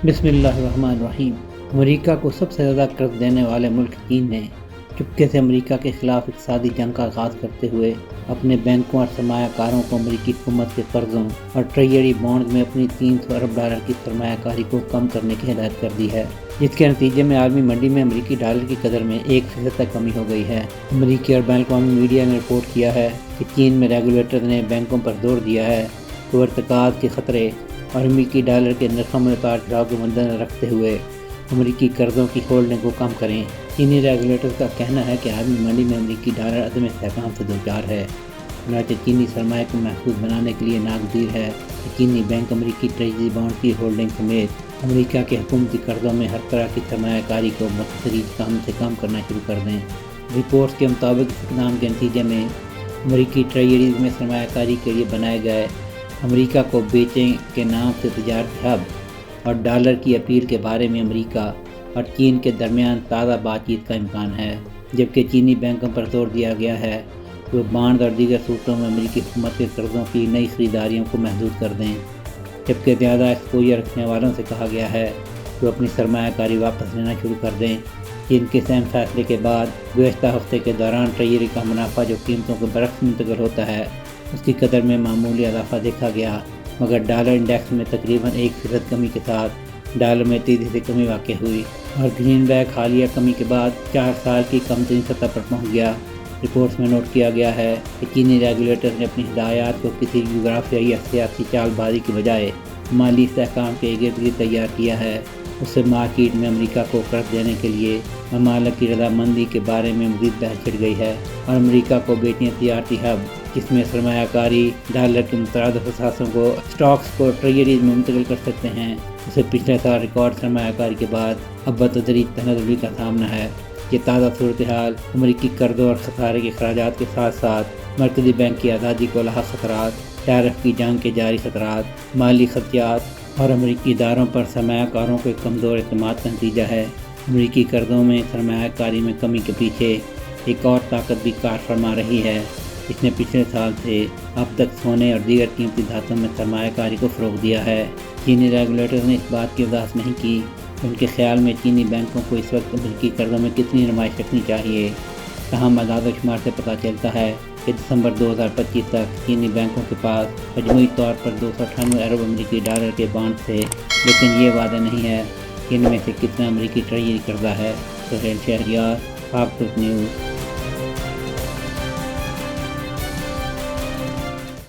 بسم اللہ الرحمن الرحیم۔ امریکہ کو سب سے زیادہ قرض دینے والے ملک چین نے چپکے سے امریکہ کے خلاف اقتصادی جنگ کا آغاز کرتے ہوئے اپنے بینکوں اور سرمایہ کاروں کو امریکی حکومت کے قرضوں اور ٹریجری بانڈز میں اپنی $300 ارب کی سرمایہ کاری کو کم کرنے کی ہدایت کر دی ہے، جس کے نتیجے میں عالمی منڈی میں امریکی ڈالر کی قدر میں 1% تک کمی ہو گئی ہے۔ امریکی اور بین الاقوامی میڈیا نے رپورٹ کیا ہے کہ چین میں ریگولیٹر نے بینکوں پر زور دیا ہے کہ وہ ارتکاز کے خطرے اور امریکی ڈالر کے نرخوں میں اتار چڑھاؤ کو مدنظر رکھتے ہوئے امریکی قرضوں کی ہولڈنگ کو کم کریں۔ چینی ریگولیٹر کا کہنا ہے کہ عالمی منڈی میں امریکی ڈالر عدم استحکام سے دوچار ہے، چنانچہ چینی سرمایہ کو محفوظ بنانے کے لیے ناگزیر ہے کہ چینی بینک امریکی ٹریجری بانڈ کی ہولڈنگ سمیت امریکہ کے حکومتی قرضوں میں ہر طرح کی سرمایہ کاری کو بتدریج کم سے کم کرنا شروع کر دیں۔ رپورٹس کے مطابق اس اقدام کے نتیجے میں امریکی ٹریجریز میں سرمایہ کاری کے لیے بنائے گئے امریکہ کو بیچیں کے نام سے تجارتی ہب اور ڈالر کی اپیل کے بارے میں امریکہ اور چین کے درمیان تازہ بات چیت کا امکان ہے، جبکہ چینی بینکوں پر زور دیا گیا ہے کہ وہ بانڈ اور دیگر صورتوں میں امریکی حکومت کے قرضوں کی نئی خریداریوں کو محدود کر دیں، جبکہ زیادہ ایکسپوجر رکھنے والوں سے کہا گیا ہے کہ وہ اپنی سرمایہ کاری واپس لینا شروع کر دیں۔ چین کے اہم فیصلے کے بعد گزشتہ ہفتے کے دوران ٹریجری کا منافع جو قیمتوں کے برعکس منتقل ہوتا ہے اس کی قدر میں معمولی اضافہ دیکھا گیا، مگر ڈالر انڈیکس میں تقریباً 1% کمی کے ساتھ ڈالر میں تیزی سے کمی واقع ہوئی اور گرین بیک حالیہ کمی کے بعد 4 سال کی کم ترین سطح پر پہنچ گیا۔ رپورٹس میں نوٹ کیا گیا ہے کہ چینی ریگولیٹر نے اپنی ہدایات کو کسی جغرافیائی یا سیاسی چال بازی کی بجائے مالی استحکام کے گرد گرد تیار کیا ہے۔ اس سے مارکیٹ میں امریکہ کو قرض دینے کے لیے ممالک کی رضامندی کے بارے میں مزید بحث چھڑ گئی ہے اور امریکہ کو بیچیں تجارتی ہب جس میں سرمایہ کاری ڈالر کے مترادف اثاثوں کو اسٹاکس کو ٹریجریز میں منتقل کر سکتے ہیں، اسے پچھلے سال ریکارڈ سرمایہ کاری کے بعد اب بتدریج تنزلی کا سامنا ہے۔ یہ تازہ صورتحال امریکی قرضوں اور خسارے کے اخراجات کے ساتھ ساتھ مرکزی بینک کی آزادی کو لاحق خطرات، ٹیرف کی جنگ کے جاری خطرات، مالی خدشات اور امریکی اداروں پر سرمایہ کاروں کے کمزور اعتماد کا نتیجہ ہے۔ امریکی قرضوں میں سرمایہ کاری میں کمی کے پیچھے ایک اور طاقت بھی کار فرما رہی ہے، جس نے پچھلے سال سے اب تک سونے اور دیگر قیمتی دھاتوں میں سرمایہ کاری کو فروغ دیا ہے۔ چینی ریگولیٹر نے اس بات کی وضاحت نہیں کی کہ ان کے خیال میں چینی بینکوں کو اس وقت امریکی قرضوں میں کتنی نمائش رکھنی چاہیے، تاہم اعداد و شمار سے پتہ چلتا ہے کہ دسمبر 2025 تک چینی بینکوں کے پاس مجموعی طور پر 298 ارب امریکی ڈالر کے بانڈ تھے، لیکن یہ وعدہ نہیں ہے کہ ان میں سے کتنا امریکی ٹریجری قرضہ ہے۔ سہیل شہریار، خاکسار نیوز۔